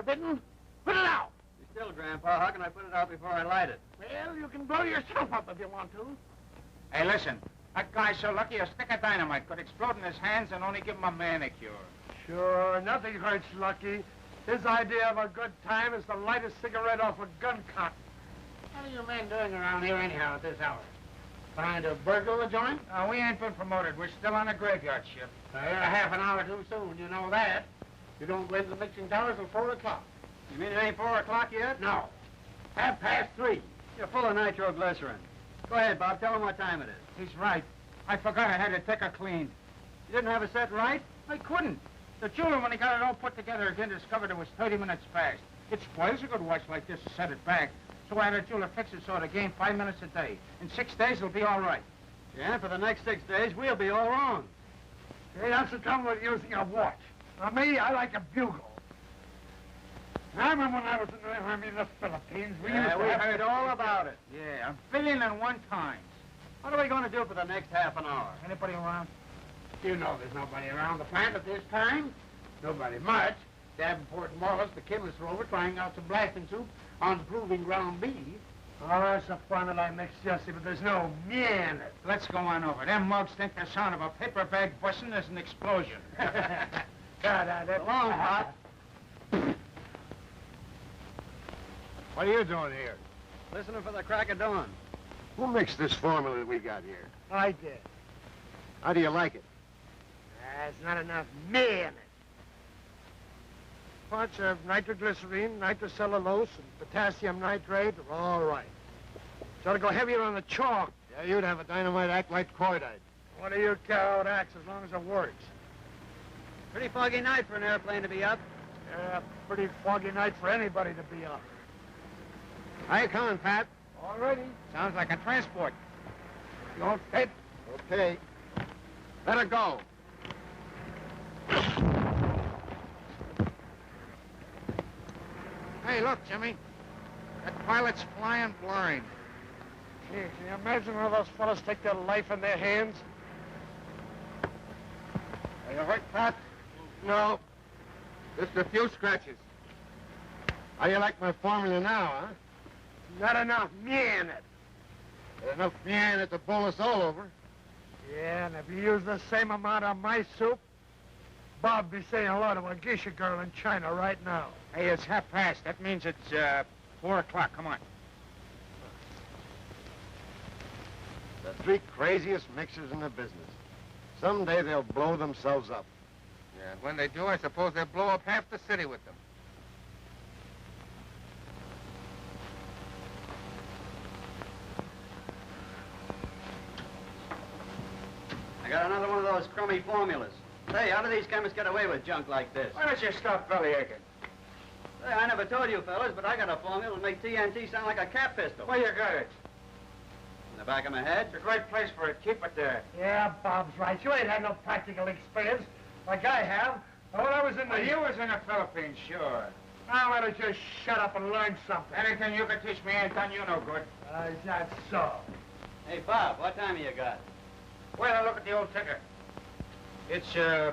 forbidden. Put it out. Be still, Grandpa. How can I put it out before I light it? Well, you can blow yourself up if you want to. Hey, listen. That guy's so lucky a stick of dynamite could explode in his hands and only give him a manicure. Sure, nothing hurts Lucky. His idea of a good time is to light a cigarette off a gun cotton. What are you men doing around here anyhow at this hour? Trying to burgle the joint? We ain't been promoted. We're still on a graveyard shift. You're a half an hour too soon, you know that. You don't go into the mixing tower till 4 o'clock. You mean it ain't 4 o'clock yet? No. 3:30. You're full of nitroglycerin. Go ahead, Bob. Tell him what time it is. He's right. I forgot I had to take her clean. You didn't have it set right? I couldn't. The jeweler, when he got it all put together again, discovered it was 30 minutes fast. It spoils a good watch like this to set it back. So I had a jeweler fix it so it'll gain 5 minutes a day. In 6 days, it'll be all right. Yeah, for the next 6 days, we'll be all wrong. Hey, that's the trouble with using a watch. For me, I like a bugle. I remember when I was in the army in the Philippines, we heard all about it. Yeah, a billion and one times. What are we going to do for the next half an hour? Anybody around? You know there's nobody around the plant at this time. Nobody much. Davenport and Wallace, the chemists, were over trying out some blasting soup on proving ground beef. Oh, that's the fun that I mix, Jesse, but there's no me in it. Let's go on over. Them mugs think the sound of a paper bag busting is an explosion. So long, Pop. What are you doing here? Listening for the crack of dawn. Who mixed this formula that we got here? I did. How do you like it? There's not enough me in it. Parts of nitroglycerine, nitrocellulose, and potassium nitrate are all right. So to go heavier on the chalk. Yeah, you'd have a dynamite act like cordite. What do you care how it acts as long as it works? Pretty foggy night for an airplane to be up. Yeah, pretty foggy night for anybody to be up. How you coming, Pat? All ready. Sounds like a transport. You all fit? Okay. Let her go. Hey, look, Jimmy. That pilot's flying blind. Gee, can you imagine how those fellas take their life in their hands? Are you hurt, Pat? No. Just a few scratches. How you like my formula now, huh? Not enough me in it. There's enough beer in it to bowl us all over. Yeah, and if you use the same amount of my soup, Bob'd be saying hello to a geisha girl in China right now. Hey, it's 1:30. That means it's 4 o'clock. Come on. The three craziest mixers in the business. Someday they'll blow themselves up. Yeah, and when they do, I suppose they'll blow up half the city with them. I got another one of those crummy formulas. Say, how do these chemists get away with junk like this? Why don't you stop belly aching? Say, I never told you fellas, but I got a formula to make TNT sound like a cap pistol. Well, you got it. In the back of my head? It's a great place for it. Keep it there. Yeah, Bob's right. You ain't had no practical experience like I have. When I was in the... Well, you was in the Philippines, sure. Now, why don't you shut up and learn something? Anything you can teach me ain't done you no good. Is that so? Hey, Bob, what time have you got? Wait a look at the old ticker. It's, yeah,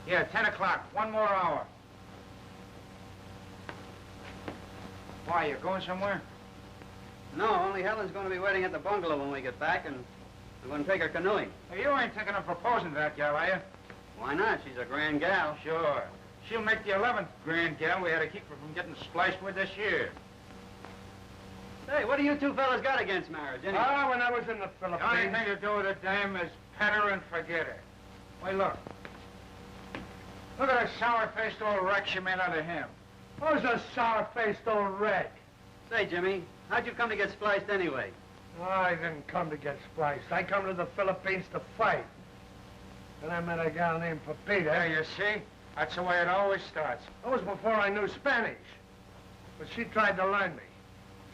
10 o'clock. 1 more hour. Why, you going somewhere? No, only Helen's going to be waiting at the bungalow when we get back, and I'm going to take her canoeing. Hey, you ain't thinking of proposing to that gal, are you? Why not? She's a grand gal. Sure. She'll make the 11th grand gal we had to keep her from getting spliced with this year. Hey, what do you two fellas got against marriage, anyway? Ah, when I was in the The only Philippines... thing to do with a dame is pet her and forget her. Wait, look. Look at that sour-faced old wreck she made out of him. Who's a sour-faced old wreck? Say, Jimmy, how'd you come to get spliced anyway? Oh, I didn't come to get spliced. I come to the Philippines to fight. And I met a gal named Pepita. There, you see? That's the way it always starts. That was before I knew Spanish. But she tried to learn me.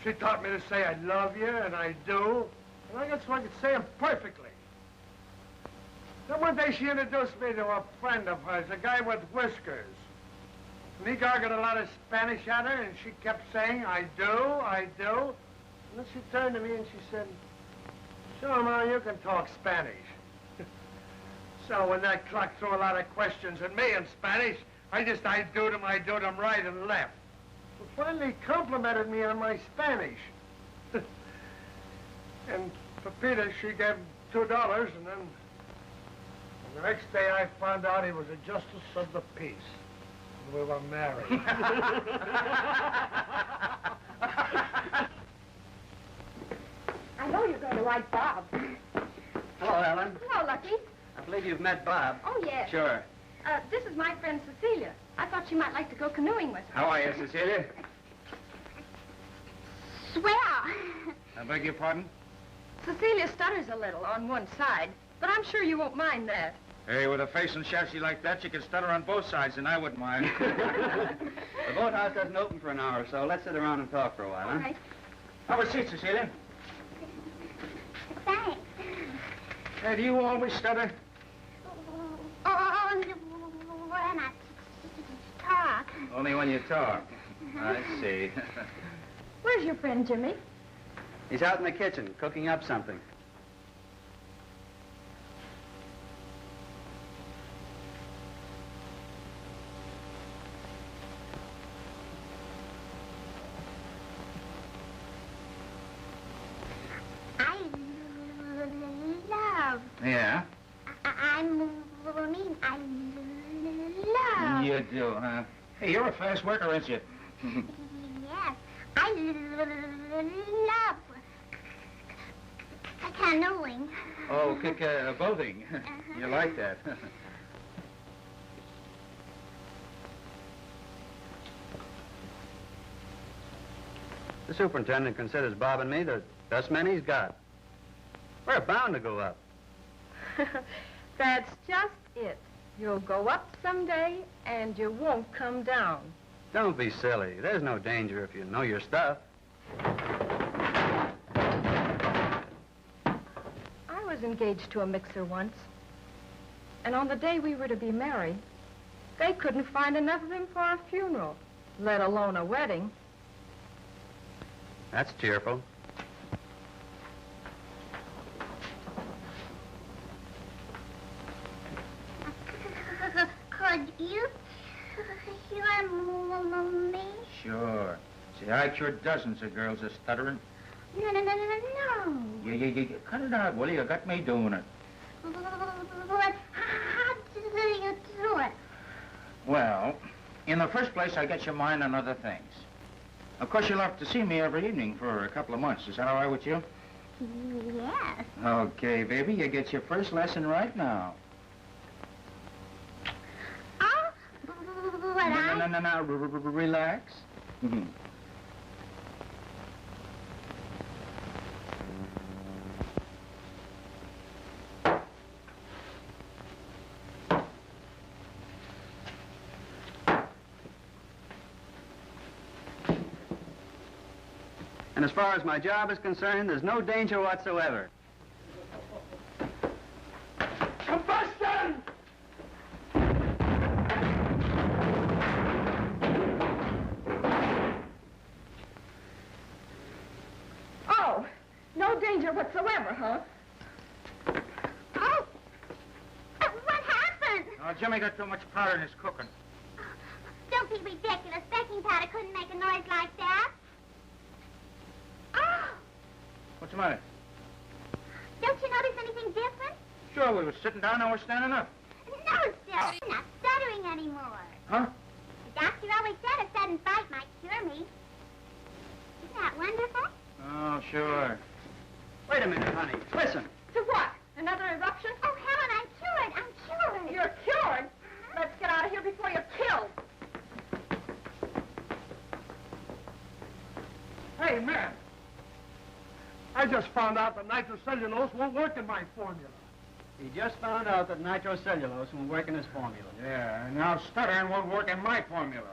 She taught me to say I love you, and I do. And I guess I could say them perfectly. Then one day she introduced me to a friend of hers, a guy with whiskers. And he gargled a lot of Spanish at her, and she kept saying, I do, I do. And then she turned to me and she said, sure, Ma, you can talk Spanish. So when that clock threw a lot of questions at me in Spanish, I do them right and left. So finally complimented me on my Spanish. And Pepita, she gave him $2, and then the next day I found out he was a justice of the peace. We were married. I know you're going to like Bob. Hello, Ellen. Hello, Lucky. I believe you've met Bob. Oh, yes. Sure. This is my friend Cecilia. I thought she might like to go canoeing with her. How are you, Cecilia? Swell. I beg your pardon? Cecilia stutters a little on one side, but I'm sure you won't mind that. Hey, with a face and chassis like that, you can stutter on both sides, and I wouldn't mind. The boathouse doesn't open for an hour or so. Let's sit around and talk for a while, All huh? right. Have a seat, Cecilia. Thanks. Hey, do you always stutter? Oh, when I talk. Only when you talk. I see. Where's your friend, Jimmy? He's out in the kitchen, cooking up something. Yeah? I mean, I love. You do, huh? Hey, you're a fast worker, aren't you? Yes, I love canoeing. Oh, boating. You like that. The superintendent considers Bob and me the best men he's got. We're bound to go up. That's just it. You'll go up someday, and you won't come down. Don't be silly. There's no danger if you know your stuff. I was engaged to a mixer once. And on the day we were to be married, they couldn't find enough of him for a funeral, let alone a wedding. That's cheerful. Could you cure me? Sure. See, I cured dozens of girls that stuttering. No. You cut it out, will you? You got me doing it. But how do you do it? Well, in the first place, I get your mind on other things. Of course, you'll have to see me every evening for a couple of months. Is that all right with you? Yes. Okay, baby, you get your first lesson right now. Oh, but No, relax. And as far as my job is concerned, there's no danger whatsoever. Combustion! Oh, no danger whatsoever, huh? Oh, what happened? Oh, Jimmy got too much powder in his cooking. Don't be ridiculous. Baking powder couldn't make a noise like that. Oh, What's the matter? don't you notice anything different? Sure, we were sitting down, now we're standing up. No, sir. I'm not stuttering anymore. Huh? The doctor always said a sudden fight might cure me. Isn't that wonderful? Oh, sure. Wait a minute, honey. Listen. To what? Another eruption? Oh, Helen, I'm cured. I'm cured. You're cured? Let's get out of here before you're killed. Hey, man. I just found out that nitrocellulose won't work in my formula. He just found out that nitrocellulose won't work in his formula. Yeah, and now stuttering won't work in my formula.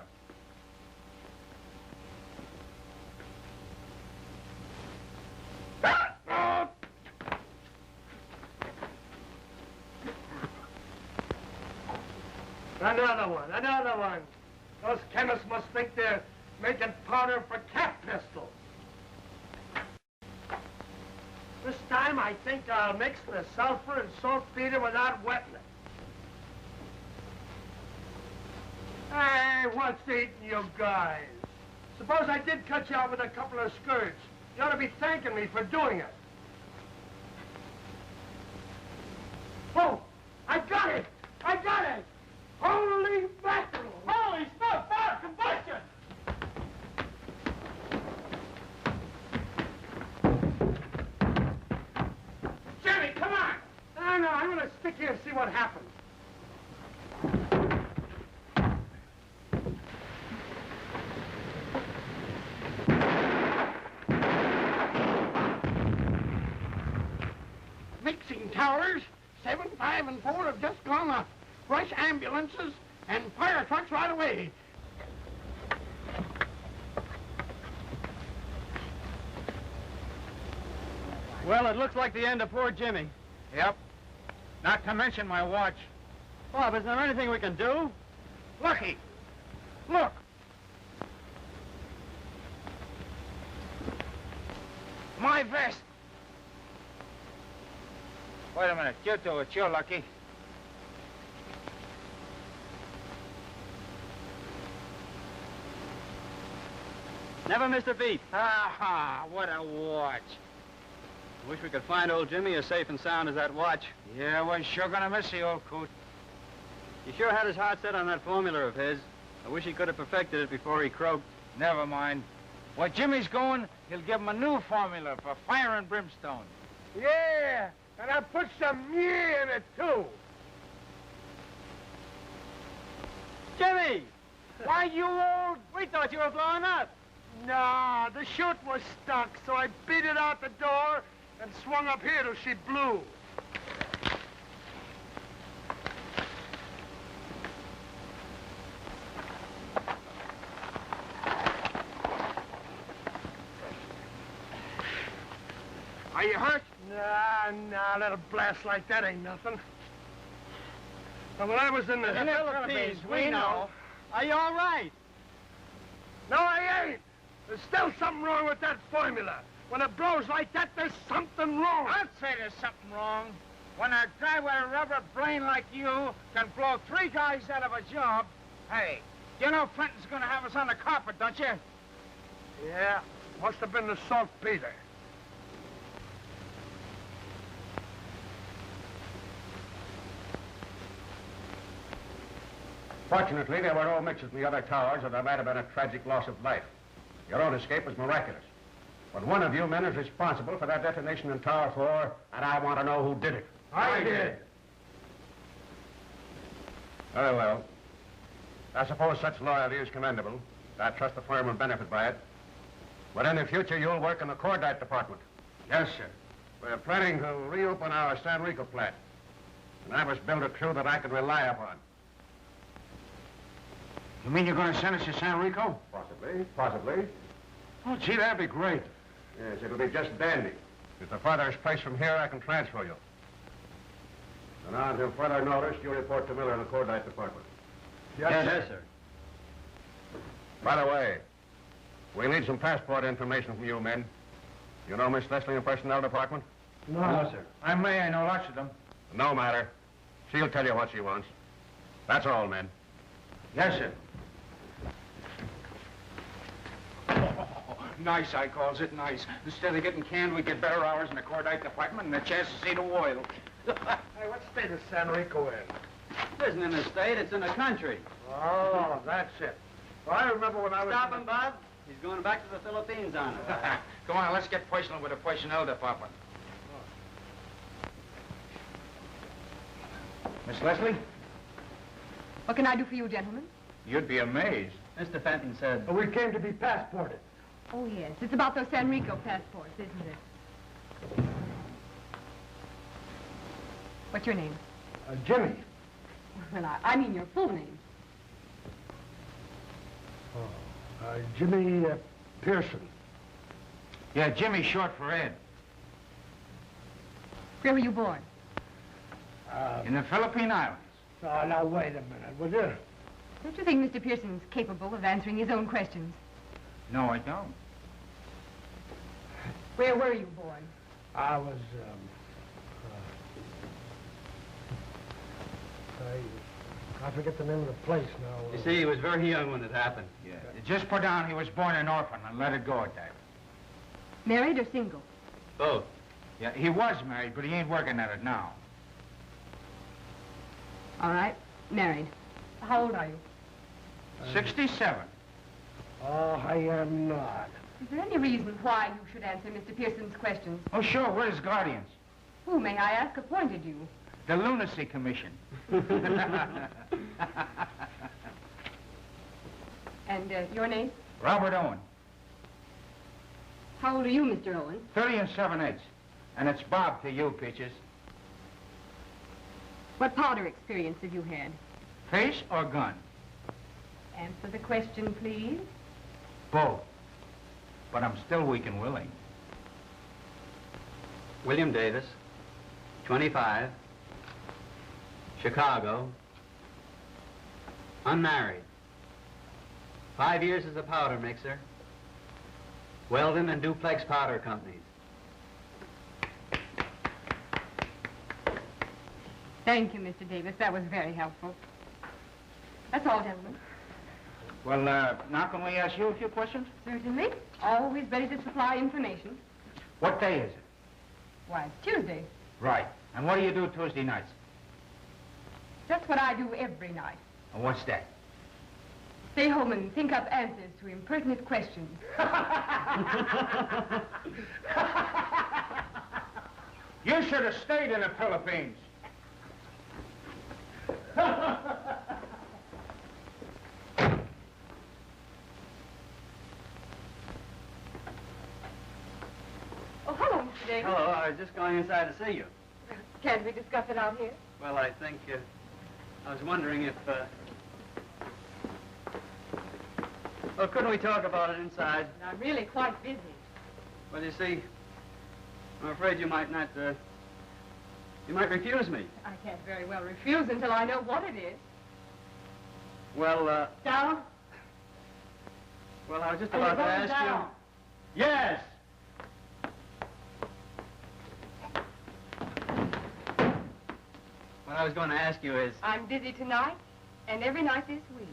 Another one. Those chemists must think they're making powder for cat pistols. This time, I think I'll mix the sulfur and saltpeter without wetting it. Hey, what's eating you guys? Suppose I did cut you out with a couple of skirts. You ought to be thanking me for doing it. Oh, I got it! I got it! Holy mackerel! Holy smoke! Fire! Combustion! Jimmy, come on! No, I'm gonna stick here and see what happens. Mixing towers, 7, 5, and 4 have just gone up. Rush ambulances and fire trucks right away. Well, it looks like the end of poor Jimmy. Yep. Not to mention my watch. Bob, is there anything we can do? Lucky! Look! My vest! Wait a minute. You do it. You're lucky. Never missed a beat. Ah, what a watch. Wish we could find old Jimmy as safe and sound as that watch. Yeah, we're sure gonna miss the old coot. He sure had his heart set on that formula of his. I wish he could have perfected it before he croaked. Never mind. Where Jimmy's going, he'll give him a new formula for fire and brimstone. Yeah, and I put some yeah in it, too. Jimmy! Why, you old... We thought you were blowing up. Nah, the chute was stuck, so I beat it out the door and swung up here till she blew. Are you hurt? Nah, a little blast like that ain't nothing. Now, when I was in the Philippines, we know. Are you all right? No, I ain't. There's still something wrong with that formula. When it blows like that, there's something wrong. I'd say there's something wrong. When a guy with a rubber brain like you can blow 3 guys out of a job, hey, you know Fenton's gonna have us on the carpet, don't you? Yeah, must have been the saltpeter. Fortunately, there were no mixes in the other towers, or there might have been a tragic loss of life. Your own escape was miraculous. But one of you men is responsible for that detonation in Tower 4, and I want to know who did it. I did. Very well. I suppose such loyalty is commendable. I trust the firm will benefit by it. But in the future, you'll work in the cordite department. Yes, sir. We're planning to reopen our San Rico plant. And I must build a crew that I can rely upon. You mean you're gonna send us to San Rico? Possibly. Oh, gee, that'd be great. Yes, it'll be just dandy. If the farther is placed from here, I can transfer you. And now, until further notice, you report to Miller in the cordite department. Yes, sir. By the way, we need some passport information from you men. You know Miss Leslie in the personnel department? No, sir. I know lots of them. No matter. She'll tell you what she wants. That's all, men. Yes, sir. Nice, I calls it nice. Instead of getting canned, we get better hours in the cordite department and a chance to see the oil. Hey, what state is San Rico in? It isn't in the state, it's in the country. Oh, that's it. Well, I remember when I was... Stop him, Bob. He's going back to the Philippines on us. Come on, let's get personal with the personnel department. Miss Leslie? What can I do for you, gentlemen? You'd be amazed. Mr. Fenton said... We came to be passported. Oh, yes. It's about those San Rico passports, isn't it? What's your name? Jimmy. Well, I mean your full name. Jimmy Pearson. Yeah, Jimmy's short for Ed. Where were you born? In the Philippine Islands. Oh, now, wait a minute, would you? Don't you think Mr. Pearson's capable of answering his own questions? No, I don't. Where were you born? I was, I forget the name of the place now. You see, he was very young when it happened. Yeah. Just put down he was born an orphan and let it go at that. Married or single? Both. Yeah, he was married, but he ain't working at it now. All right, married. How old are you? 67. Oh, I am not. Is there any reason why you should answer Mr. Pearson's questions? Oh, sure. We're his guardians. Who, may I ask, appointed you? The Lunacy Commission. And your name? Robert Owen. How old are you, Mr. Owen? 30 and 7/8. And it's Bob to you, Peaches. What powder experience have you had? Face or gun? Answer the question, please. Both. But I'm still weak and willing. William Davis, 25, Chicago, unmarried, 5 years as a powder mixer, Weldon and Duplex Powder Companies. Thank you, Mr. Davis. That was very helpful. That's all, gentlemen. Well, now can we ask you a few questions? Certainly. Always ready to supply information. What day is it? Why, it's Tuesday. Right. And what do you do Tuesday nights? That's what I do every night. And what's that? Stay home and think up answers to impertinent questions. You should have stayed in the Philippines. Oh, hello, Mr. Davis. Hello, I was just going inside to see you. Can't we discuss it out here? Well, I think, I was wondering if, well, couldn't we talk about it inside? I'm really quite busy. Well, you see, I'm afraid you might not, you might refuse me. I can't very well refuse until I know what it is. Well, Down? well, I was just Are you about to going ask you. down? Yes! What I was going to ask you is... I'm busy tonight and every night this week.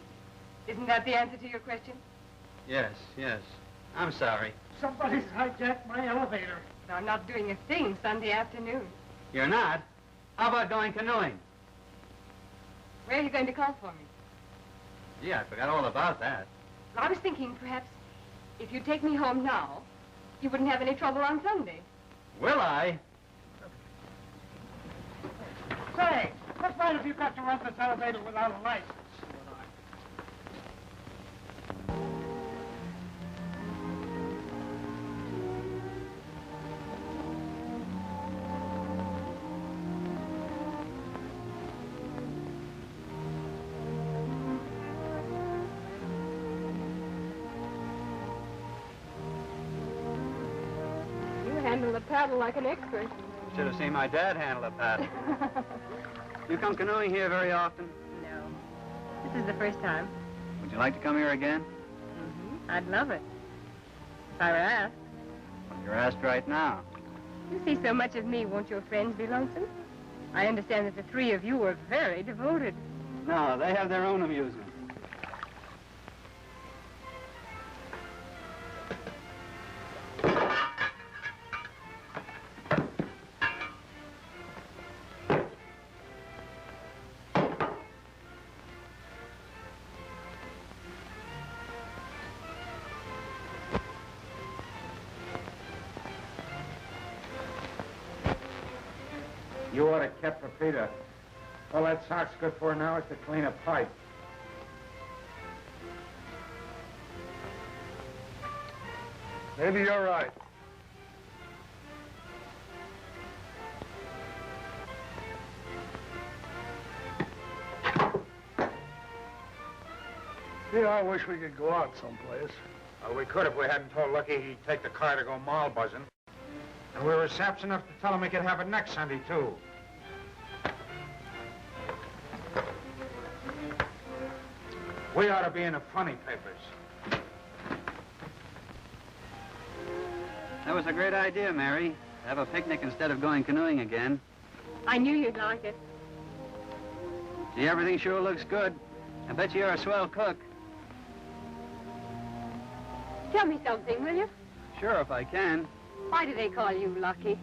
Isn't that the answer to your question? Yes, yes. I'm sorry. Somebody's hijacked my elevator. But I'm not doing a thing Sunday afternoon. You're not? How about going canoeing? Where are you going to call for me? Gee, I forgot all about that. I was thinking perhaps if you'd take me home now, you wouldn't have any trouble on Sunday. Will I? Say, what's right if you got to run this elevator without a license? You handle the paddle like an expert. Should have seen my dad handle a paddle. You come canoeing here very often? No. This is the first time. Would you like to come here again? Mm-hmm. I'd love it. If I were asked. Well, you're asked right now. You see so much of me, won't your friends be lonesome? I understand that the three of you are very devoted. No, they have their own amusement. You ought to kept for Peter. All that sock's good for now is to clean a pipe. Maybe you're right. Yeah, I wish we could go out someplace. We could if we hadn't told Lucky he'd take the car to go mall buzzing. And we were saps enough to tell him he could have it next Sunday, too. We ought to be in the funny papers. That was a great idea, Mary. Have a picnic instead of going canoeing again. I knew you'd like it. Gee, everything sure looks good. I bet you're a swell cook. Tell me something, will you? Sure, if I can. Why do they call you Lucky?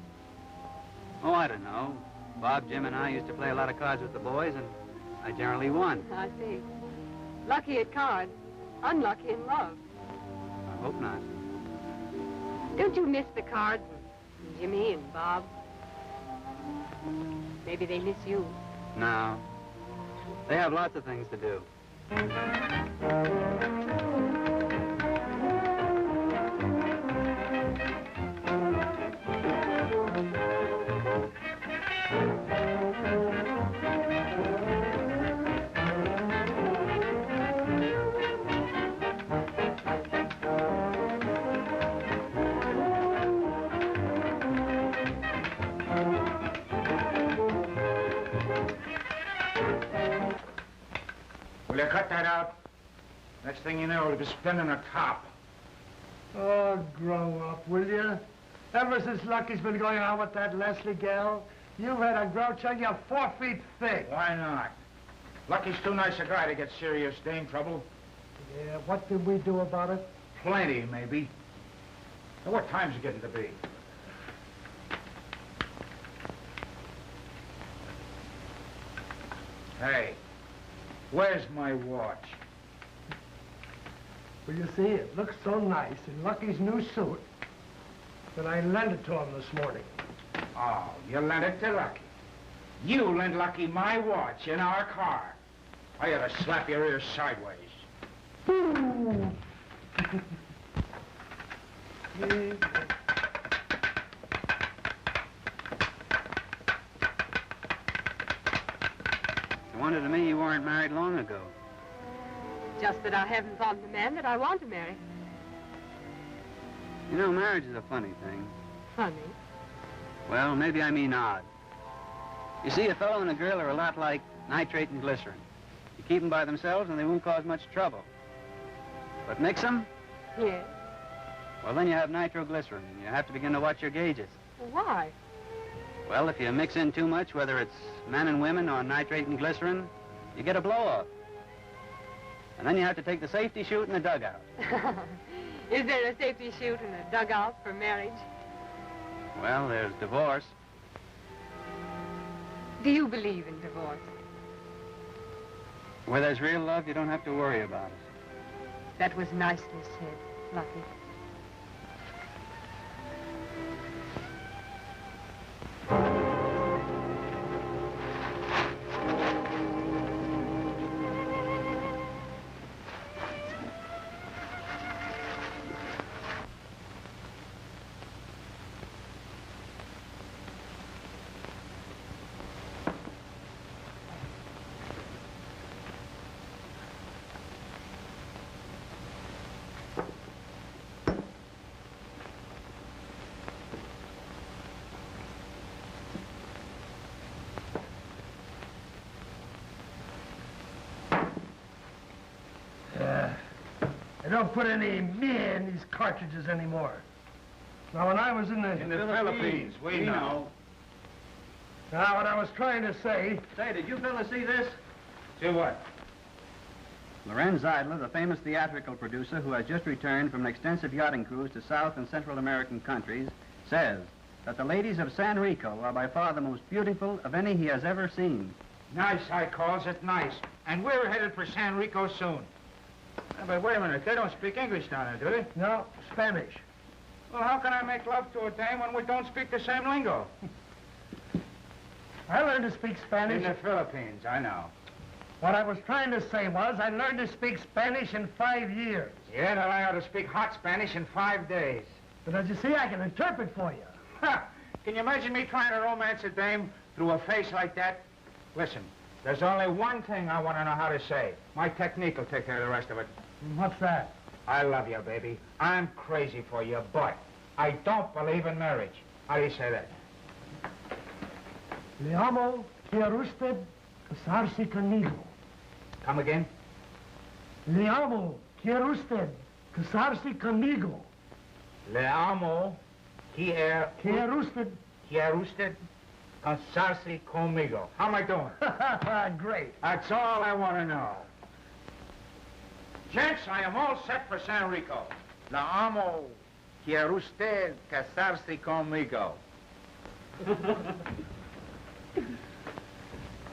Oh, I don't know. Bob, Jim, and I used to play a lot of cards with the boys, and I generally won. I see. Lucky at cards, unlucky in love. I hope not. Don't you miss the cards? Jimmy and Bob? Maybe they miss you. No. They have lots of things to do. Will you cut that out? Next thing you know, we'll be spinning a top. Oh, grow up, will you? Ever since Lucky's been going on with that Leslie gal, you've had a grouch on you 4 feet thick. Why not? Lucky's too nice a guy to get serious dame trouble. Yeah, what did we do about it? Plenty, maybe. Now, what time's it getting to be? Hey, where's my watch? Well, you see, it looks so nice in Lucky's new suit that I lent it to him this morning. Oh, you lent it to Lucky. You lent Lucky my watch in our car. I ought to slap your ears sideways. I wonder to me you weren't married long ago. Just that I haven't found the man that I want to marry. You know, marriage is a funny thing. Funny. Well, maybe I mean odd. You see, a fellow and a girl are a lot like nitrate and glycerin. You keep them by themselves and they won't cause much trouble. But mix them? Yes. Well, then you have nitroglycerin, and you have to begin to watch your gauges. Why? Well, if you mix in too much, whether it's men and women or nitrate and glycerin, you get a blow-off. And then you have to take the safety chute in the dugout. Is there a safety chute and a dugout for marriage? Well, there's divorce. Do you believe in divorce? Where there's real love, you don't have to worry about it. That was nicely said, Lucky. They don't put any me in these cartridges anymore. Now, when I was in the Philippines, we know. Now, what I was trying to say... Say, did you fellas see this? See what? Lorenz Zeidler, the famous theatrical producer who has just returned from an extensive yachting cruise to South and Central American countries, says that the ladies of San Rico are by far the most beautiful of any he has ever seen. Nice, I calls it nice. And we're headed for San Rico soon. But wait a minute, they don't speak English down there, do they? No, Spanish. Well, how can I make love to a dame when we don't speak the same lingo? I learned to speak Spanish. In the Philippines, I know. What I was trying to say was I learned to speak Spanish in 5 years. Yeah, then I ought to speak hot Spanish in 5 days. But as you see, I can interpret for you. Ha! Can you imagine me trying to romance a dame through a face like that? Listen, there's only one thing I want to know how to say. My technique will take care of the rest of it. What's that? I love you, baby. I'm crazy for you, but I don't believe in marriage. How do you say that? Le amo, quiere usted casarse conmigo. Come again? Le amo, quiere usted casarse conmigo. Le amo, quiere Quiere usted usted Casarse conmigo. How am I doing? Great. That's all I want to know. Gents, I am all set for San Rico. La amo. Quiere usted casarse conmigo?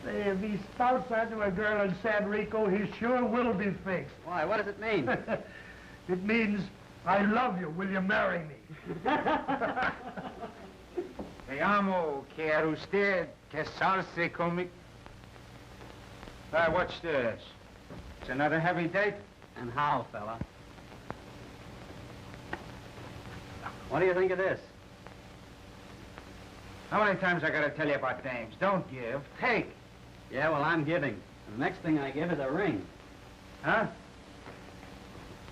Say, if he spouts that to a girl in San Rico, he sure will be fixed. Why, what does it mean? It means, I love you. Will you marry me? Te amo. Quiere usted casarse conmigo? What's this? It's another heavy date? And how, fella? What do you think of this? How many times I gotta tell you about dames? Don't give, take. Yeah, well, I'm giving. And the next thing I give is a ring. Huh?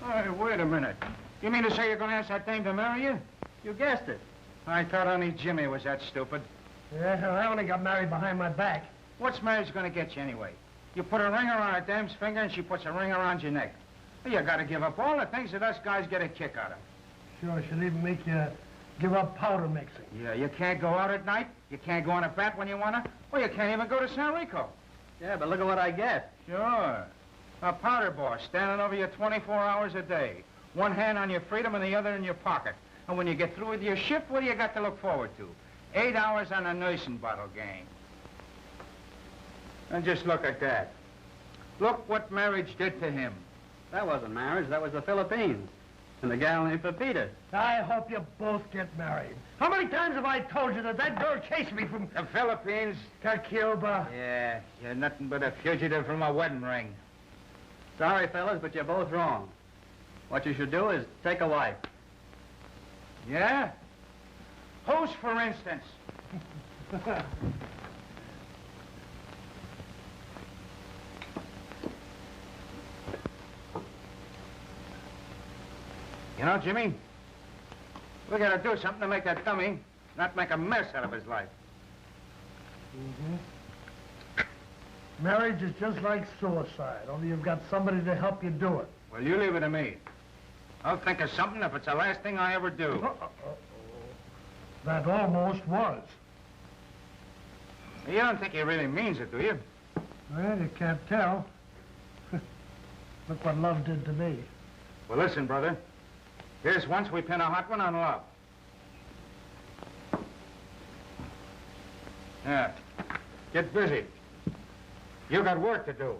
Hey, wait a minute. You mean to say you're gonna ask that dame to marry you? You guessed it. I thought only Jimmy was that stupid. Yeah, I only got married behind my back. What's marriage gonna get you anyway? You put a ring around a dame's finger and she puts a ring around your neck. Well, you gotta give up all the things that us guys get a kick out of. Sure, she'll even make you give up powder mixing. Yeah, you can't go out at night, you can't go on a bat when you wanna, or you can't even go to San Rico. Yeah, but look at what I get. Sure. A powder boss standing over you 24 hours a day. One hand on your freedom and the other in your pocket. And when you get through with your shift, what do you got to look forward to? 8 hours on a nursing bottle game. And just look at that. Look what marriage did to him. That wasn't marriage, that was the Philippines. And the gal named Pepita. I hope you both get married. How many times have I told you that that girl chased me from... The Philippines? Cuba? Yeah, you're nothing but a fugitive from a wedding ring. Sorry, fellas, but you're both wrong. What you should do is take a wife. Yeah? Whose, for instance? You know, Jimmy, we gotta do something to make that dummy not make a mess out of his life. Mm-hmm. Marriage is just like suicide, only you've got somebody to help you do it. Well, you leave it to me. I'll think of something if it's the last thing I ever do. That almost was. You don't think he really means it, do you? Well, you can't tell. Look what love did to me. Well, listen, brother. Here's once we pin a hot one on love. Yeah. Get busy. You got work to do.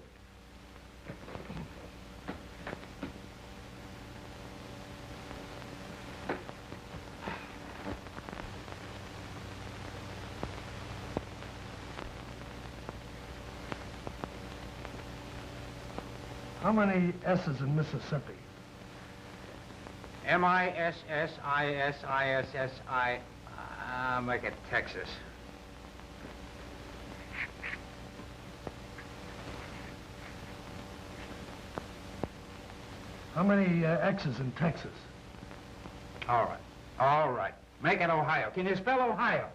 How many S's in Mississippi? M-I-S-S-I-S-I-S-S-I. Make it Texas. How many X's in Texas? All right. All right. Make it Ohio. Can you spell Ohio?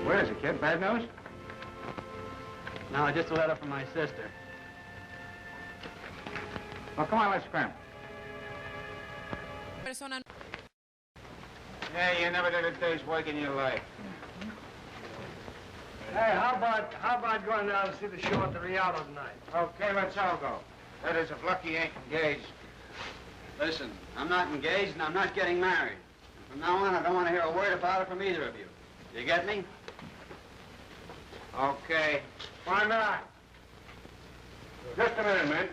Where is it, kid? Bad news? No, just a letter from my sister. Well, come on, let's scram. Yeah, you never did a day's work in your life. Hey, how about going down and see the show at the Rialto tonight? Okay, let's all go. That is, if Lucky ain't engaged. Listen, I'm not engaged and I'm not getting married. From now on, I don't want to hear a word about it from either of you. You get me? Okay. Why not? Just a minute, man.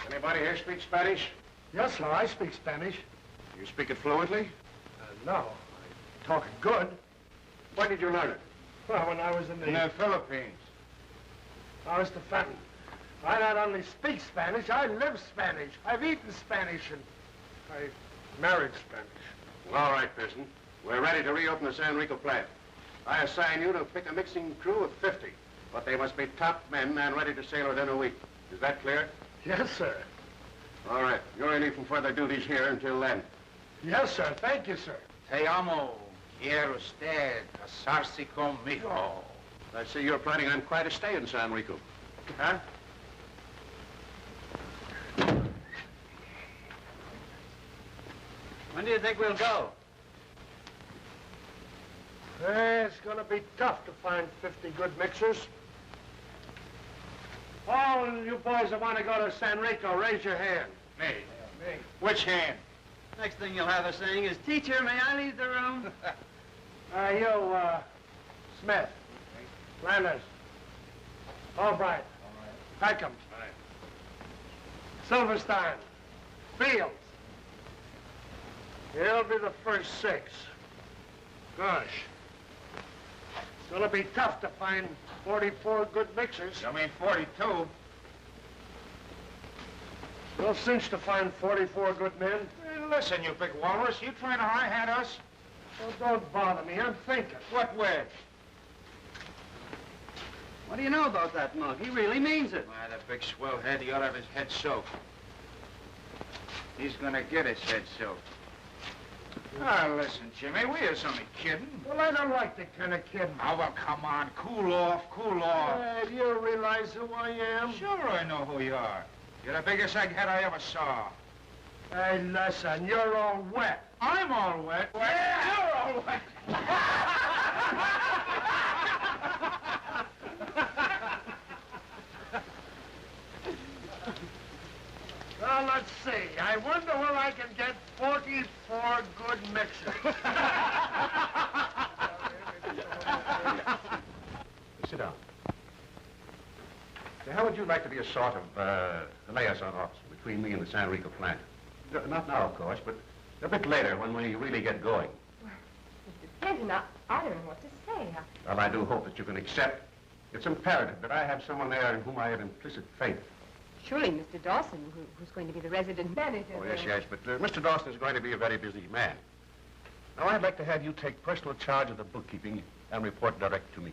Anybody here speak Spanish? Yes, sir, I speak Spanish. You speak it fluently? No, I talk it good. When did you learn it? Well, when I was in In the Philippines. Now, Mr. Fenton, I not only speak Spanish, I live Spanish. I've eaten Spanish, and I married Spanish. All right, Pearson. We're ready to reopen the San Rico plant. I assign you to pick a mixing crew of 50, but they must be top men and ready to sail within a week. Is that clear? Yes, sir. All right. You're relieved from further duties here until then. Yes, sir. Thank you, sir. Te amo. Quiere usted casarse conmigo. I see you're planning on quite a stay in San Rico. Huh? When do you think we'll go? It's gonna be tough to find 50 good mixers. All you boys that want to go to San Rico, raise your hand. Me. Me. Which hand? Next thing you'll have us saying is, teacher, may I leave the room? You, Smith. Landers. Albright. Peckham. Silverstein. Fields. He'll be the first 6. Gosh. It's gonna be tough to find 44 good mixers. You mean 42? We'll cinch to find 44 good men. Hey, listen, you big walrus, you trying to high-hat us? Well, don't bother me. I'm thinking. What with? What do you know about that mug? He really means it. Why, that big swell head, he ought to have his head soaked. He's gonna get his head soaked. Ah, listen, Jimmy, we is only kidding. Well, I don't like that kind of kidding. Oh, well, come on, cool off, cool off. Do you realize who I am? Sure I know who you are. You're the biggest egghead I ever saw. Hey, listen, you're all wet. I'm all wet. Yeah. You're all wet. Well, let's see. I wonder where I can get 44 good mixers. Sit down. Now, how would you like to be a sort of liaison officer between me and the San Rico plant? Not now, of course, but a bit later when we really get going. Well, Mr. Fenton, I don't know what to say. Well, I do hope that you can accept. It's imperative that I have someone there in whom I have implicit faith. Surely Mr. Dawson, who's going to be the resident manager. Oh, yes, but Mr. Dawson is going to be a very busy man. Now, I'd like to have you take personal charge of the bookkeeping and report direct to me.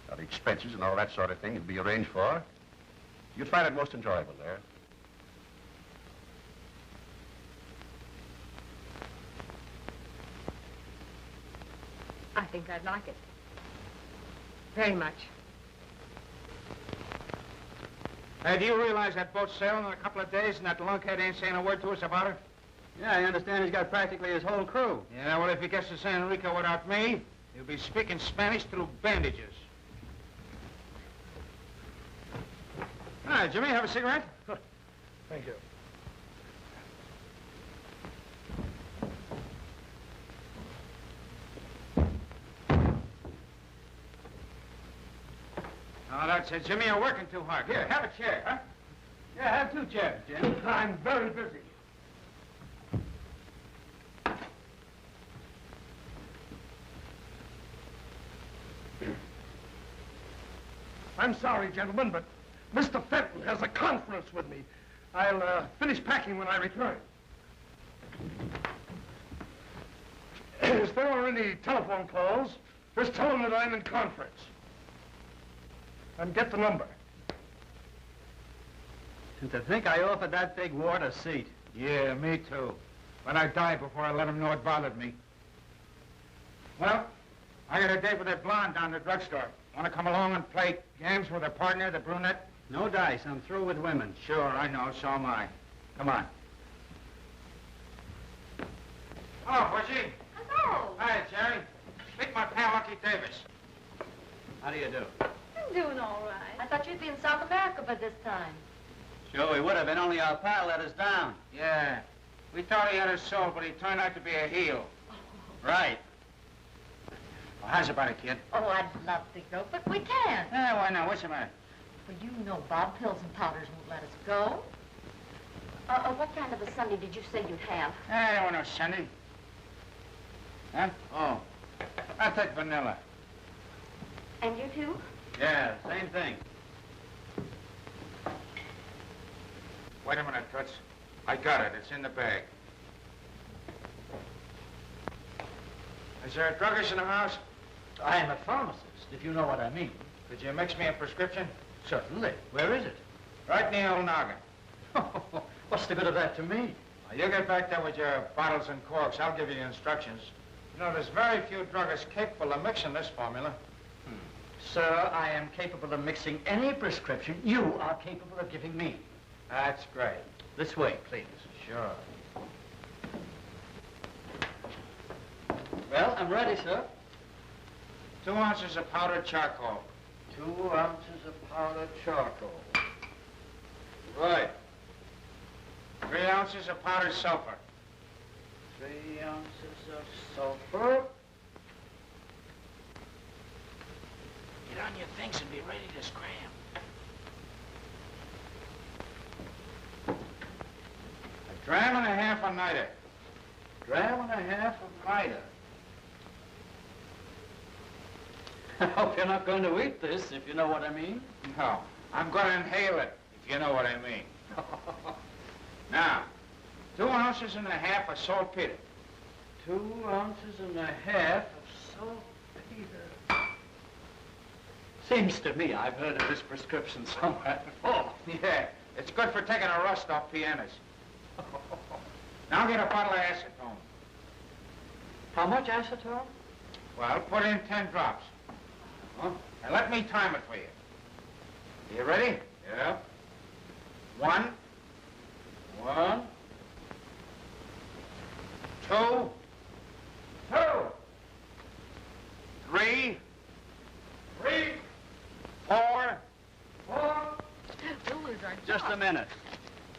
Now, the expenses and all that sort of thing will be arranged for. You'd find it most enjoyable there. I think I'd like it. Very much. Hey, do you realize that boat's sailing in a couple of days and that lunkhead ain't saying a word to us about it? Yeah, I understand he's got practically his whole crew. Yeah, well, if he gets to San Rico without me, he'll be speaking Spanish through bandages. Hi, Jimmy, have a cigarette? Thank you. Oh, that's it, Jimmy. You're working too hard. Here, have a chair, huh? Yeah, have 2 chairs, Jim. I'm very busy. I'm sorry, gentlemen, but Mr. Fenton has a conference with me. I'll finish packing when I return. If there are any telephone calls, just tell them that I'm in conference. And get the number. And to think I offered that big wart a seat. Yeah, me too. But I died before I let him know it bothered me. Well, I got a date with that blonde down at the drugstore. Want to come along and play games with her partner, the brunette? No dice. I'm through with women. Sure, I know. So am I. Come on. Hello, Bushy. Hello. Hi, Jerry. Meet my pal, Lucky Davis. How do you do? I'm doing all right. I thought you'd be in South America by this time. Sure, we would have been, only our pal let us down. Yeah. We thought he had a soul, but he turned out to be a heel. Right. Well, how's about it, kid? Oh, I'd love to go, but we can't. Yeah, why not? What's the matter? Well, you know Bob, pills and powders won't let us go. What kind of a Sunday did you say you'd have? I don't want no Sunday. Huh? Oh. I'll take vanilla. And you too? Yeah, same thing. Wait a minute, Toots. I got it. It's in the bag. Is there a druggist in the house? I am a pharmacist, if you know what I mean. Could you mix me a prescription? Certainly. Where is it? Right in the old noggin. What's the good of that to me? Now, you get back there with your bottles and corks. I'll give you the instructions. You know, there's very few druggists capable of mixing this formula. Sir, I am capable of mixing any prescription you are capable of giving me. That's great. This way, please. Sure. Well, I'm ready, sir. 2 ounces of powdered charcoal. 2 ounces of powdered charcoal. Right. 3 ounces of powdered sulfur. 3 ounces of sulfur. Get on your things and be ready to scram. A dram and a half of niter. Dram and a half of niter. I hope you're not going to eat this, if you know what I mean. No, I'm going to inhale it, if you know what I mean. Now, 2 ounces and a half of saltpeter. 2 ounces and a half of saltpeter. Seems to me I've heard of this prescription somewhere before. Yeah, it's good for taking a rust off pianos. Now get a bottle of acetone. How much acetone? Well, put in 10 drops. And let me time it for you. You ready? Yeah. 1, 1, 2, 3, 4. Just a minute.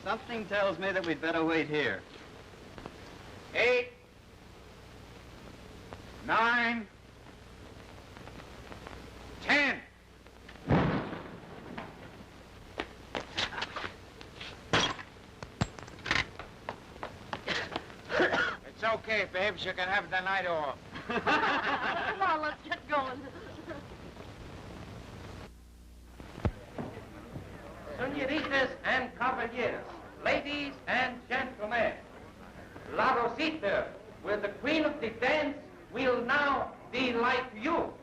Something tells me that we'd better wait here. 8, 9, 10. It's okay, babes. You can have the night off. Come on, let's get going. Señoritas and caballeros, ladies and gentlemen, La Rosita, with the queen of the dance, will now delight you.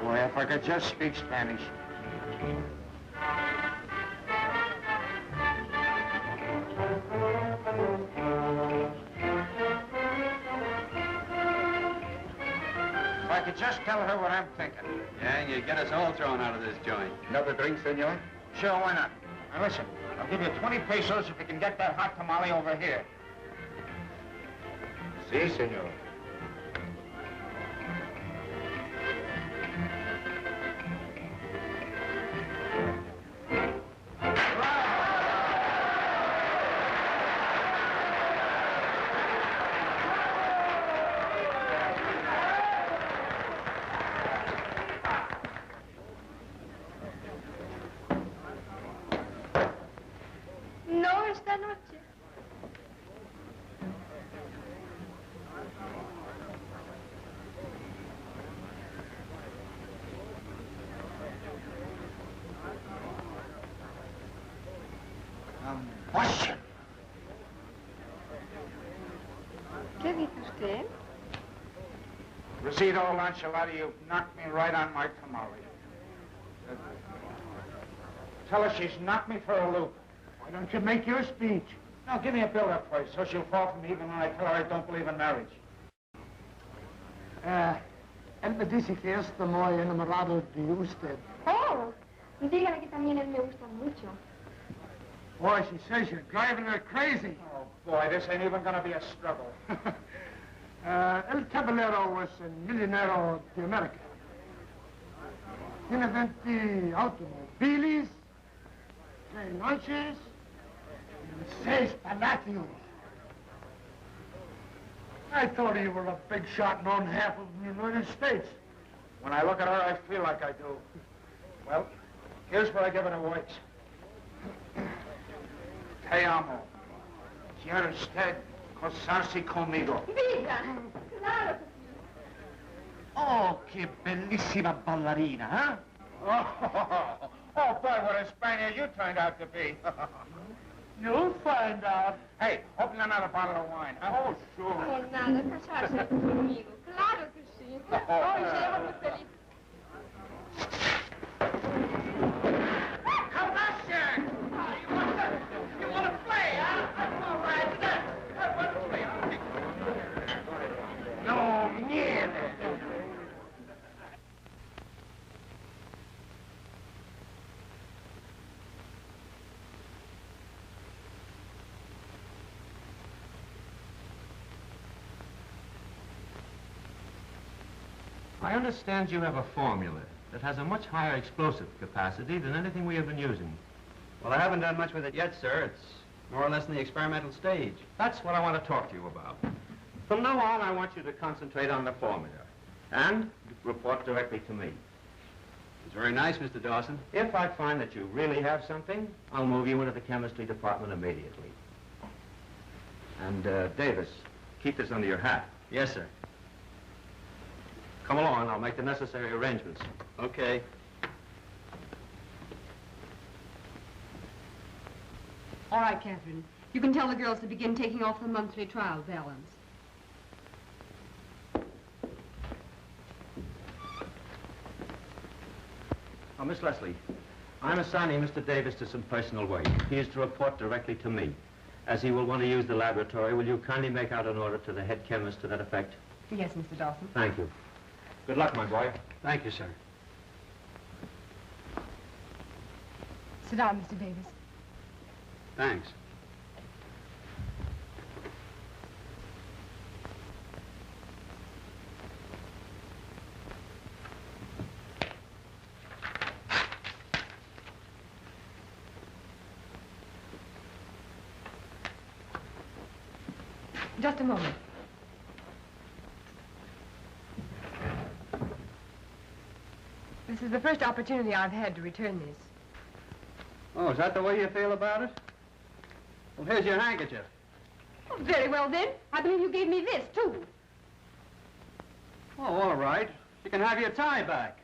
Boy, if I could just speak Spanish. If I could just tell her what I'm thinking. Yeah, you get us all thrown out of this joint. Another drink, senor? Sure, why not? Now listen, I'll give you 20 pesos if you can get that hot tamale over here. Si, senor. No, esta noche. Question. ¿Qué dice usted? Rosita Lancelati, you knocked me right on my tamale. Tell her she's knocked me for a loop. Why don't you make your speech? Now, give me a build-up first, so she'll fall for me even when I tell her I don't believe in marriage. Él me dice que está muy enamorado de usted. Oh, dígale que también él me gusta mucho. Boy, she says you're driving her crazy. Oh, boy, this ain't even gonna be a struggle. El Caballero was a millionaire de America. Tiene 20 automobiles, 3 lunches, and 6 palacios. I thought you were a big shot and owned half of the United States. When I look at her, I feel like I do. Well, here's where I give it a works. Te amo. Quiero usted casarse conmigo. Diga, claro que sí. Oh, qué bellísima ballerina, huh? Oh, boy, what a Spaniard you turned out to be. You'll find out. Hey, open another bottle of wine, huh? Oh, sure. Oh, nada, casarse conmigo. Claro que sí. Oh, llevo muy feliz. Come on, sir. You want to play, huh? That's all right. I want to play. No, mierda. I understand you have a formula that has a much higher explosive capacity than anything we have been using. Well, I haven't done much with it yet, sir. It's more or less in the experimental stage. That's what I want to talk to you about. From now on, I want you to concentrate on the formula and report directly to me. It's very nice, Mr. Dawson. If I find that you really have something, I'll move you into the chemistry department immediately. And, Davis, keep this under your hat. Yes, sir. Come along, I'll make the necessary arrangements. Okay. All right, Catherine. You can tell the girls to begin taking off the monthly trial balance. Now, Miss Leslie, I'm assigning Mr. Davis to some personal work. He is to report directly to me. As he will want to use the laboratory, will you kindly make out an order to the head chemist to that effect? Yes, Mr. Dawson. Thank you. Good luck, my boy. Thank you, sir. Sit down, Mr. Davis. Thanks. Just a moment. This is the first opportunity I've had to return this. Oh, is that the way you feel about it? Well, here's your handkerchief. Oh, very well, then. I believe you gave me this, too. Oh, all right. You can have your tie back.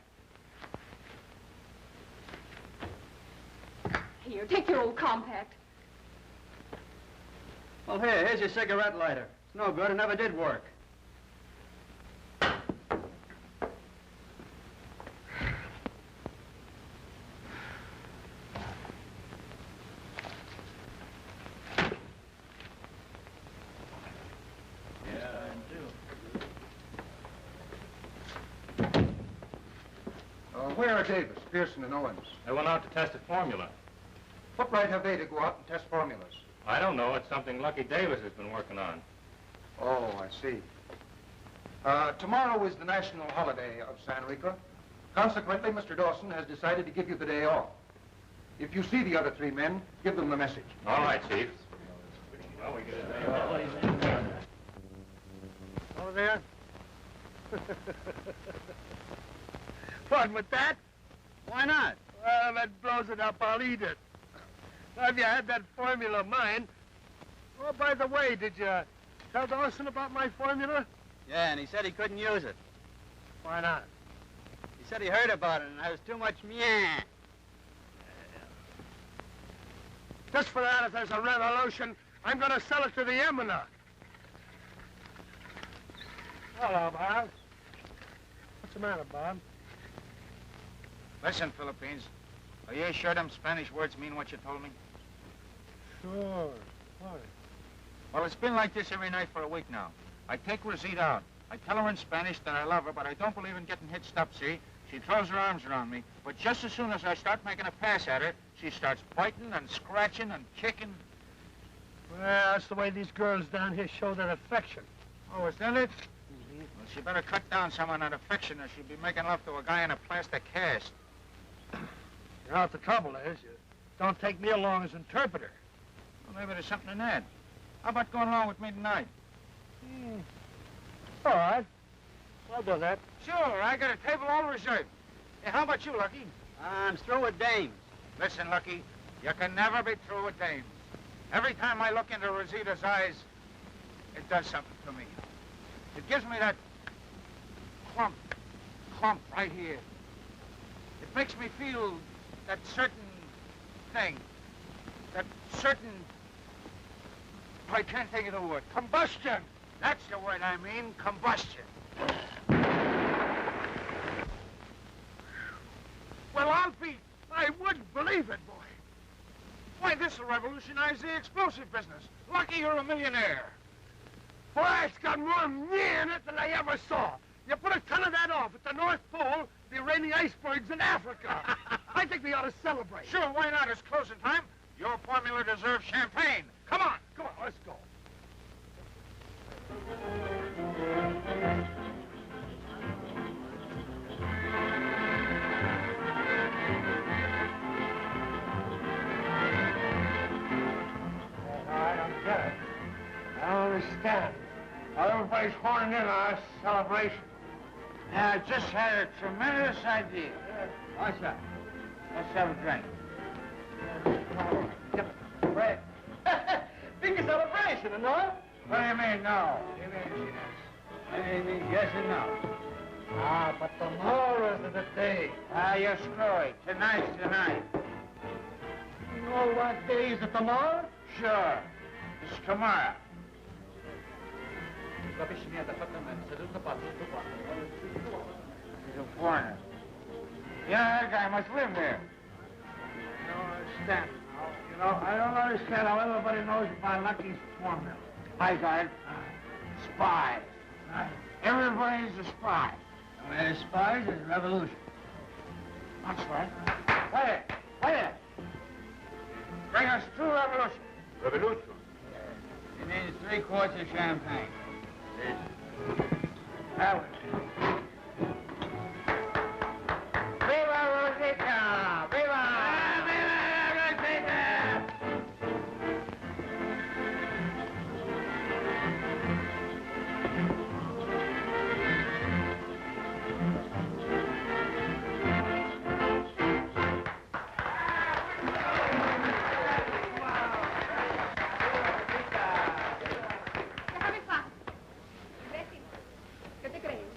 Here, take your old compact. Well, here's your cigarette lighter. It's no good. It never did work. Where are Davis, Pearson, and Owens? They went out to test a formula. What right have they to go out and test formulas? I don't know. It's something Lucky Davis has been working on. Oh, I see. Tomorrow is the national holiday of San Rico. Consequently, Mr. Dawson has decided to give you the day off. If you see the other 3 men, give them the message. All right, Chief. Well, we get a day off. Oh, there? Fun with that? Why not? Well, that blows it up. I'll eat it. Now, if you had that formula of mine... Oh, by the way, did you tell Dawson about my formula? Yeah, and he said he couldn't use it. Why not? He said he heard about it and there was too much meh. Just for that, if there's a revolution, I'm going to sell it to the Yemena. Hello, Bob. What's the matter, Bob? Listen, Philippines. Are you sure them Spanish words mean what you told me? Sure. Why? Well, it's been like this every night for a week now. I take Rosita out. I tell her in Spanish that I love her, but I don't believe in getting hitched up, see? She throws her arms around me, but just as soon as I start making a pass at her, she starts biting and scratching and kicking. Well, that's the way these girls down here show their affection. Oh, is that it? Well, she better cut down some on that affection or she'll be making love to a guy in a plastic cast. You know what the trouble is? You don't take me along as interpreter. Well, maybe there's something in that. How about going along with me tonight? All right. I'll do that. Sure, I got a table all reserved. Hey, how about you, Lucky? I'm through with dames. Listen, Lucky, you can never be through with dames. Every time I look into Rosita's eyes, it does something to me. It gives me that clump right here. It makes me feel that certain thing, that certain, I can't think of the word, combustion. That's the word I mean, combustion. Well, I wouldn't believe it, boy. Why, this will revolutionize the explosive business. Lucky you're a millionaire. Boy, it's got more me in it than I ever saw. You put a ton of that off at the North Pole, the raining icebergs in Africa. I think we ought to celebrate. Sure, why not? It's closing time. Your formula deserves champagne. Come on, let's go. I don't get it. I don't understand. How everybody's horning in on our celebration. Yeah, I just had a tremendous idea. What's that? Let's have a drink. Fred. Big celebration, no? What do you mean, no? I mean, yes and no. Ah, but tomorrow's the day. Ah, you're screwy. Tonight's tonight. You know what day is it tomorrow? Sure. It's tomorrow. He's a foreigner. Yeah, that guy must live here. I don't understand. You know, I don't understand how everybody knows about Lucky's formula. I got it. Spies. Everybody's a spy. Where spies is revolution. That's right. Wait. Bring us to revolution. Revolution? It needs 3 quarts of champagne. That was Viva Rosita! Viva! Viva Rosita! Déjame en paz. Imbécil. ¿Qué te crees?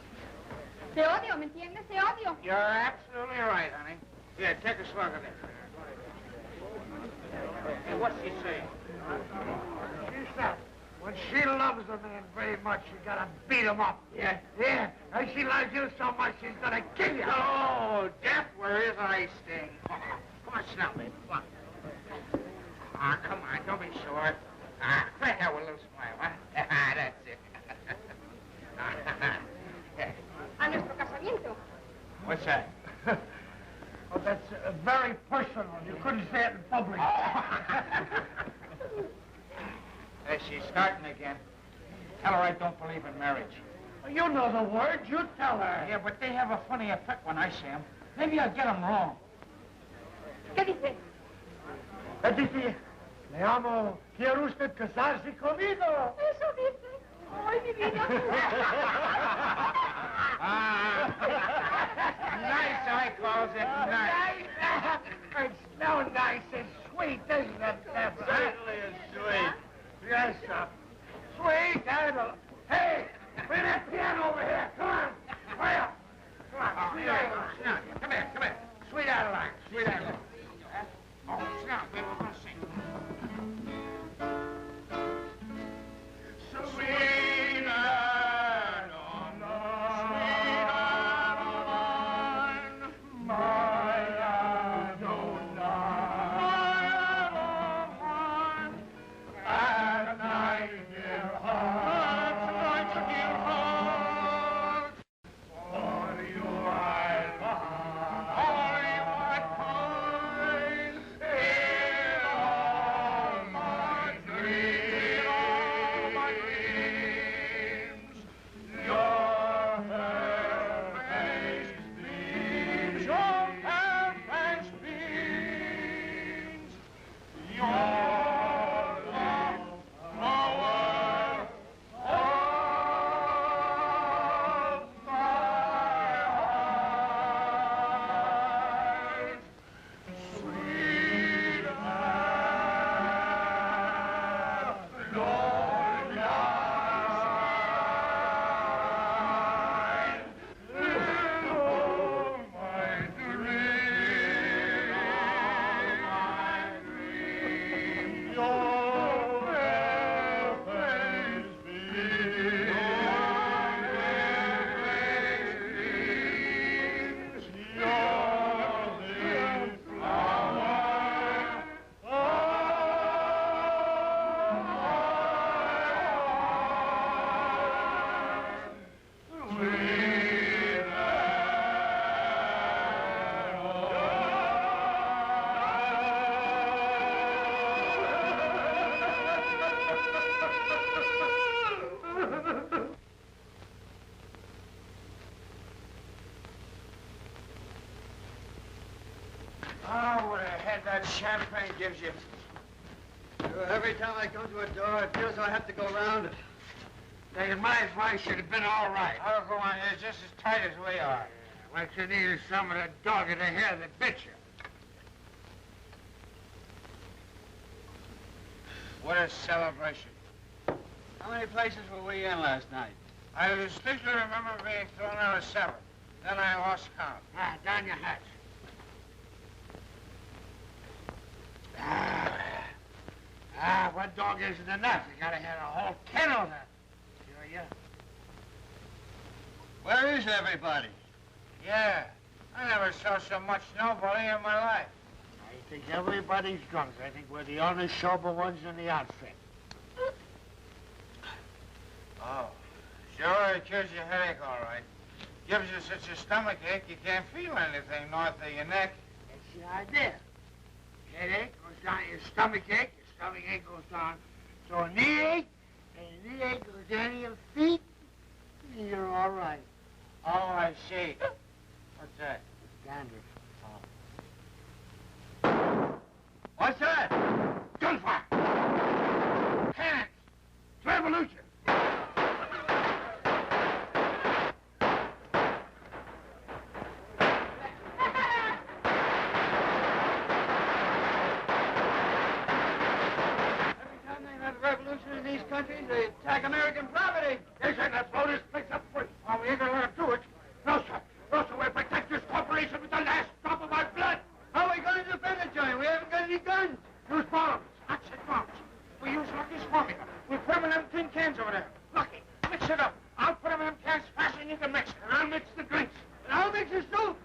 Te odio, ¿me entiendes? Te odio. You're absolutely right, honey. Here, take a slug of this. Hey, what's she saying? She said, when she loves a man very much, you gotta beat him up. Yeah. And she loves you so much, she's gonna kill you. Oh, Death, where is I sting? Come on, sit down, baby. Come on. Ah, come on, don't be short. Ah, right here with a little smile, huh? That's it. A nuestro casamiento. What's that? Oh, that's very personal. You couldn't say it in public. Hey, she's starting again. Tell her I don't believe in marriage. Well, you know the words. You tell her. Yeah, but they have a funny effect when I say them. Maybe I'll get them wrong. ¿Qué dices? Dice, le amo. ¿Quiere usted casarse conmigo? Eso dice. Ay, mi vida. Nice, I calls it nice. It's no nice. It's sweet, isn't it, Deborah? Certainly is sweet. Yes, sir. Sweet, and hey, bring that piano over here. Come on. Hurry up. Come on. Sit down. Come here. Sweet Adeline. Oh, sit down, baby. We're going to sing. Sweet Adeline, my Adeline. bad that champagne gives you. Every time I come to a door, it feels I have to go around it. Taking my advice, you'd have been all right. I'll go on. It's just as tight as we are. What you need is some of the dog in the hair that bit you. What a celebration. How many places were we in last night? I distinctly remember being thrown out of 7. Then I lost count. Down your hatch. One dog isn't enough. You gotta have a whole kennel there. Sure, yeah. Where is everybody? Yeah, I never saw so much nobody in my life. I think everybody's drunk. I think we're the only sober ones in the outfit. Oh, sure, it cures your headache, all right. Gives you such a stomach ache, you can't feel anything north of your neck. That's the idea. Headache goes down your stomach ache goes down to a knee ache, and a knee ache goes down to your feet, and you're all right. Oh, I see. What's that? Dandruff. What's that? Gunfire! Cannons! It's revolution! In these countries, they attack American property. They said let's blow this place up free. Oh, we ain't gonna let them do it. No, sir. No, sir. We'll protect this corporation with the last drop of our blood. How are we going to defend it, Johnny? We haven't got any guns. Use bombs. Hot shit bombs. We use Lucky's formula. We put them in them tin cans over there. Lucky, mix it up. I'll put them in them cans faster than you can mix it. And I'll mix the drinks. And I'll mix the soup.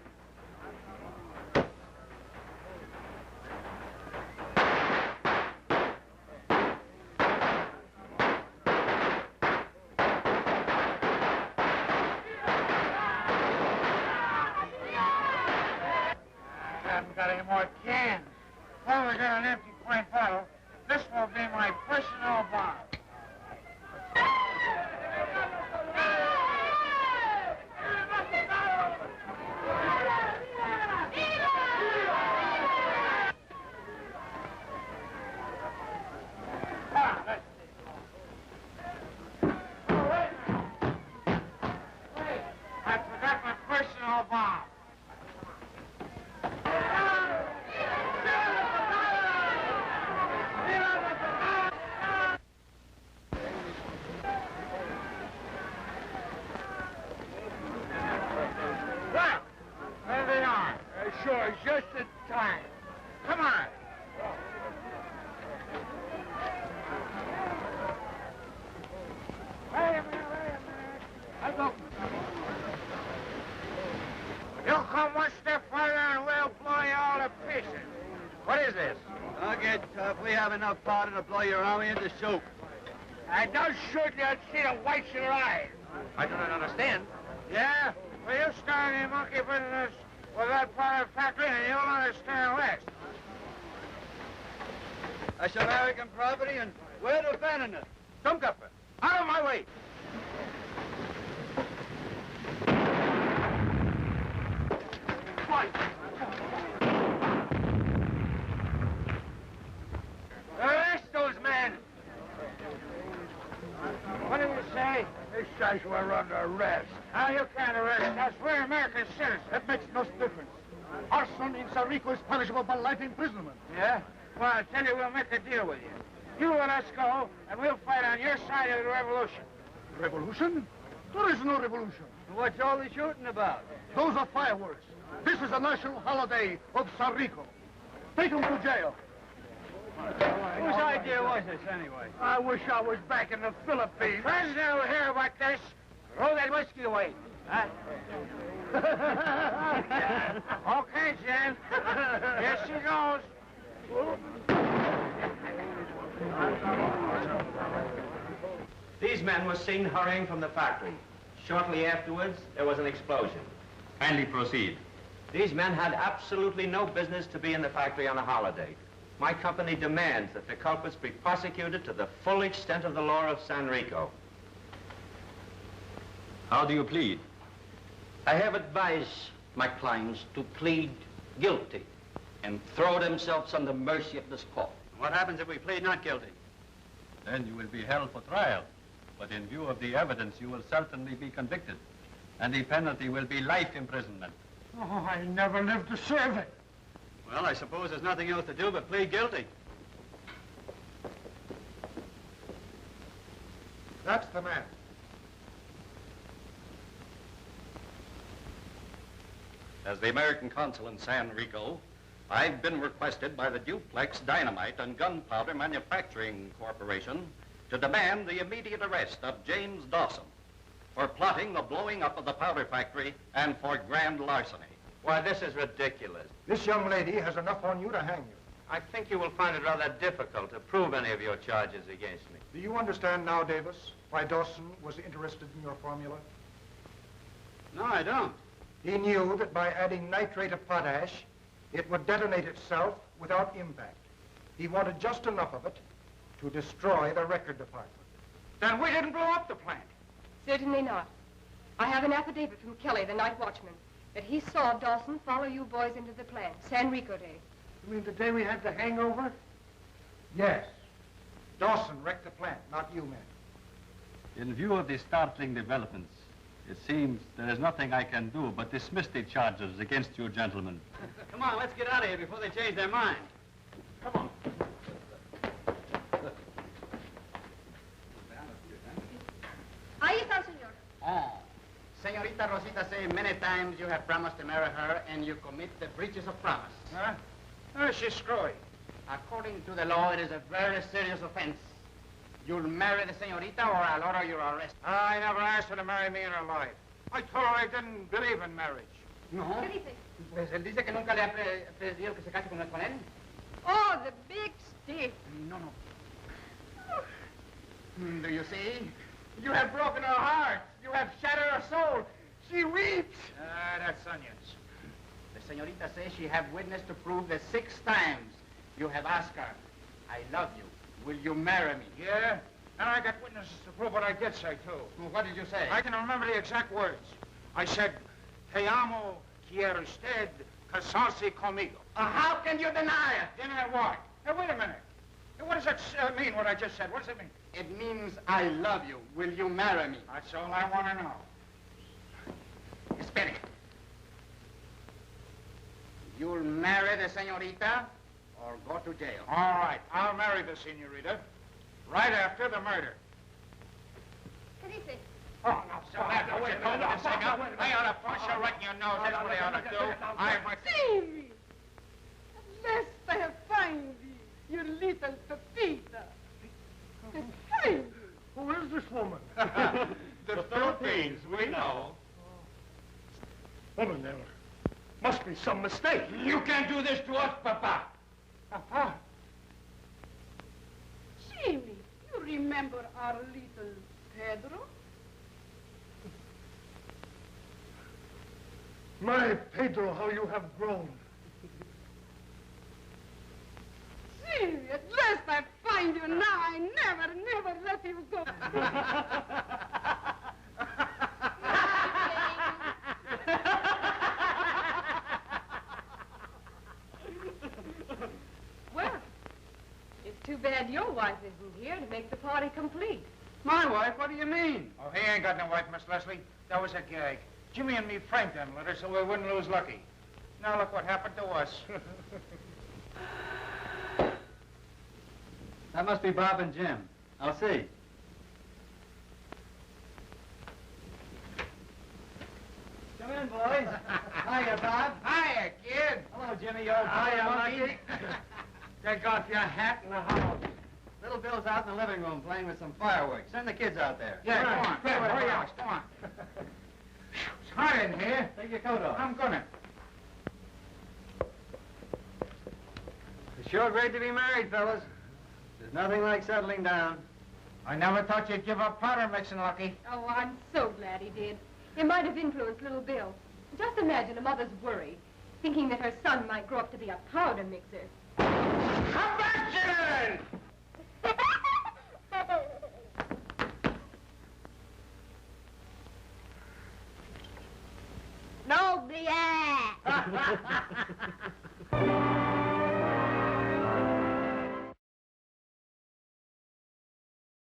Got any more cans? Well, we got an empty pint bottle. This will be my personal bomb. Wait, I forgot my personal bomb. Sure, just in time. Come on. Wait a minute. I'll go. You come one step further and we'll blow you all to pieces. What is this? Don't get tough. We have enough powder to blow your army into soup. I don't shoot you. I'd see the whites in your eyes. I do not understand. Yeah? Well, you start any monkey business with that part of the factory and you'll understand less. That's American property, and we're defending it. Stumkapper, out of my way. Arrest those men. What do you say? These guys were under arrest. Now, you can't arrest us. We're American citizens. That makes no difference. Arson in Sarico is punishable by life imprisonment. Yeah? Well, I tell you, we'll make a deal with you. You let us go, and we'll fight on your side of the revolution. Revolution? There is no revolution. What's all the shooting about? Those are fireworks. This is a national holiday of Sarico. Take them to jail. Whose idea was this, anyway? I wish I was back in the Philippines. President will hear about this. Throw that whiskey away. Huh? Okay, Jen. Here she goes. These men were seen hurrying from the factory. Shortly afterwards, there was an explosion. Kindly proceed. These men had absolutely no business to be in the factory on a holiday. My company demands that the culprits be prosecuted to the full extent of the law of San Rico. How do you plead? I have advised my clients to plead guilty and throw themselves on the mercy of this court. What happens if we plead not guilty? Then you will be held for trial. But in view of the evidence, you will certainly be convicted. And the penalty will be life imprisonment. Oh, I never lived to serve it. Well, I suppose there's nothing else to do but plead guilty. That's the man. As the American consul in San Rico, I've been requested by the Duplex Dynamite and Gunpowder Manufacturing Corporation to demand the immediate arrest of James Dawson for plotting the blowing up of the powder factory and for grand larceny. Why, this is ridiculous. This young lady has enough on you to hang you. I think you will find it rather difficult to prove any of your charges against me. Do you understand now, Davis, why Dawson was interested in your formula? No, I don't. He knew that by adding nitrate of potash, it would detonate itself without impact. He wanted just enough of it to destroy the record department. Then we didn't blow up the plant. Certainly not. I have an affidavit from Kelly, the night watchman, that he saw Dawson follow you boys into the plant, San Rico Day. You mean the day we had the hangover? Yes. Dawson wrecked the plant, not you men. In view of the startling developments, it seems there is nothing I can do but dismiss the charges against you gentlemen. Come on, let's get out of here before they change their mind. Come on. Ahí está el señor. Oh. Señorita Rosita say many times you have promised to marry her and you commit the breaches of promise. Huh? Oh, she's screwy. According to the law, it is a very serious offense. You'll marry the señorita or I'll order your arrest. I never asked her to marry me in her life. I told her I didn't believe in marriage. No. ¿Qué dice? Pues él dice que nunca le ha pedido que se case con él. Oh, the big stiff. No, no. Do you see? You have broken her heart. You have shattered her soul. She weeps. That's onions. The señorita says she have witness to prove the 6 times you have asked her, I love you. Will you marry me? Yeah? And I got witnesses to prove what I did say, too. Well, what did you say? I can remember the exact words. I said, Te amo, quiero usted, casarse conmigo. How can you deny it? Deny what? Hey, wait a minute. Hey, what does that mean, what I just said? What does it mean? It means I love you. Will you marry me? That's all I want to know. Espere. You'll marry the señorita or go to jail. All right, I'll marry the senorita right after the murder. ¿Qué dice? Oh, no, so that's the way to go with this thing up. I ought to punch you right in your nose. That's what I ought to do. I might... Davy! At last I have found thee, you little Pepita. Davy! Who is this woman? The Philippines, we know. Woman, there must be some mistake. You can't do this to us, Papa. Papa? Jimmy, you remember our little Pedro? My Pedro, how you have grown. Jimmy, at last I find you. Now I never let you go. Well, it's too bad your wife isn't here to make the party complete. My wife? What do you mean? Oh, he ain't got no wife, Miss Leslie. That was a gag. Jimmy and me franked them letters so we wouldn't lose Lucky. Now look what happened to us. That must be Bob and Jim. I'll see. Come in, boys. Hiya, Bob. Hiya, kid. Hello, Jimmy. You're monkey. Take off your hat in the house. Little Bill's out in the living room playing with some fireworks. Send the kids out there. Yeah, go on. Hurry up. Go on. It's hot in here. Take your coat off. I'm gonna. It's sure great to be married, fellas. There's nothing like settling down. I never thought you'd give up powder mixing, Lucky. Oh, I'm so glad he did. It might have influenced little Bill. Just imagine a mother's worry, thinking that her son might grow up to be a powder mixer. Come back, Jen! No, yeah.